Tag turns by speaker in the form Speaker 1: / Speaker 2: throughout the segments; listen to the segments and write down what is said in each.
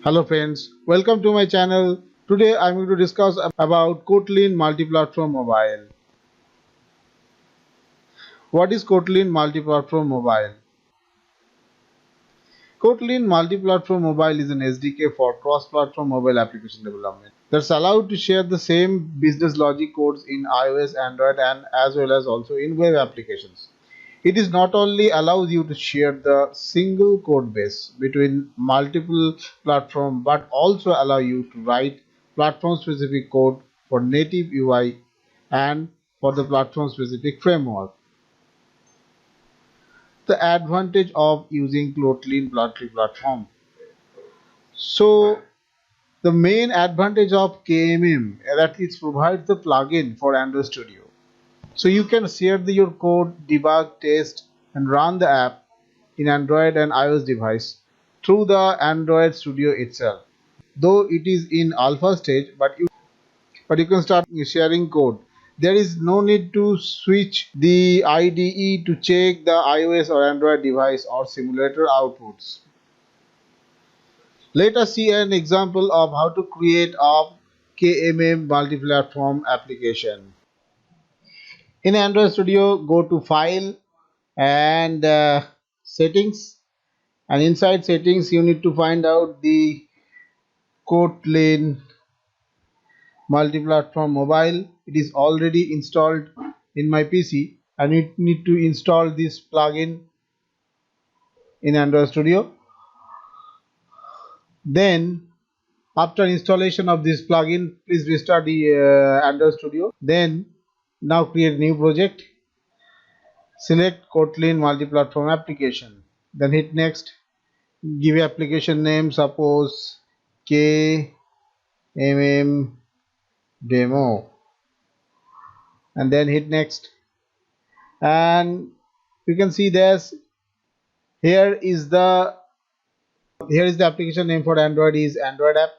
Speaker 1: Hello friends, welcome to my channel. Today I'm going to discuss about Kotlin Multiplatform Mobile. What is Kotlin Multiplatform Mobile? Kotlin Multiplatform Mobile is an SDK for cross-platform mobile application development that's allowed to share the same business logic codes in iOS, Android and as well as also in web applications. It is not only allows you to share the single code base between multiple platforms but also allow you to write platform specific code for native UI and for the platform specific framework. The advantage of using Kotlin platform. So the main advantage of KMM that it provides the plugin for Android Studio. So you can share your code, debug, test and run the app in Android and iOS device through the Android Studio itself. Though it is in alpha stage, but you can start sharing code. There is no need to switch the IDE to check the iOS or Android device or simulator outputs. Let us see an example of how to create a KMM multi-platform application. In Android Studio, go to File and Settings, and inside Settings you need to find out the Kotlin Multiplatform Mobile. It is already installed in my PC and you need to install this plugin in Android Studio. Then after installation of this plugin, please restart the Android Studio. Then now create new project. Select Kotlin Multiplatform Application. Then hit next. Give application name, suppose KMM demo, and then hit next. And you can see this. Here is the application name for Android is Android app.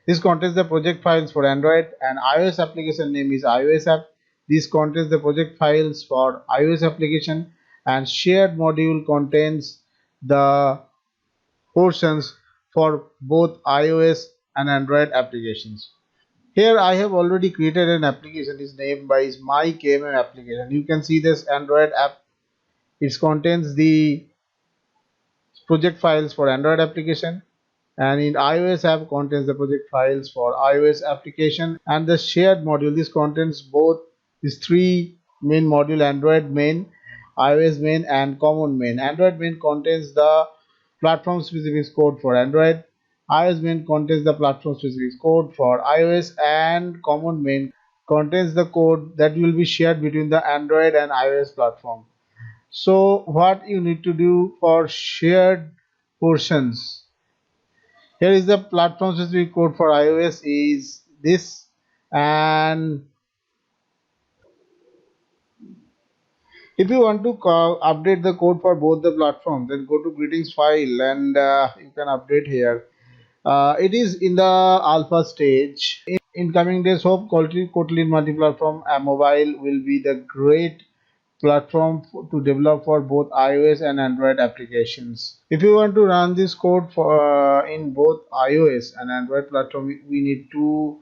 Speaker 1: This contains the project files for Android, and iOS application name is iOS app. This contains the project files for iOS application, and shared module contains the portions for both iOS and Android applications. Here I have already created an application. Its name is my KMM application. You can see this Android app. It contains the project files for Android application, and in iOS app contains the project files for iOS application, and the shared module. This contains both these three main module: Android main, iOS main and common main. Android main contains the platform specific code for Android, iOS main contains the platform specific code for iOS, and common main contains the code that will be shared between the Android and iOS platform. So what you need to do for shared portions, here is the platform specific code for iOS is this, and if you want to update the code for both the platforms, then go to greetings file and you can update here. It is in the alpha stage. In coming days, hope Kotlin Multiplatform Mobile will be the great platform to develop for both iOS and Android applications. If you want to run this code for in both iOS and Android platform, we need to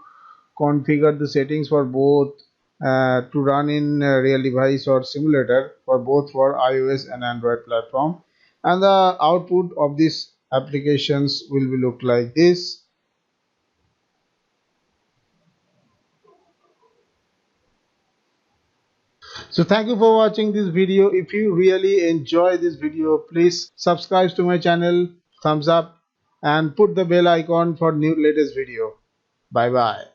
Speaker 1: configure the settings for both to run in real device or simulator for both for iOS and Android platform, and the output of these applications will be look like this. So thank you for watching this video. If you really enjoy this video, please subscribe to my channel, thumbs up and put the bell icon for new latest video. Bye bye.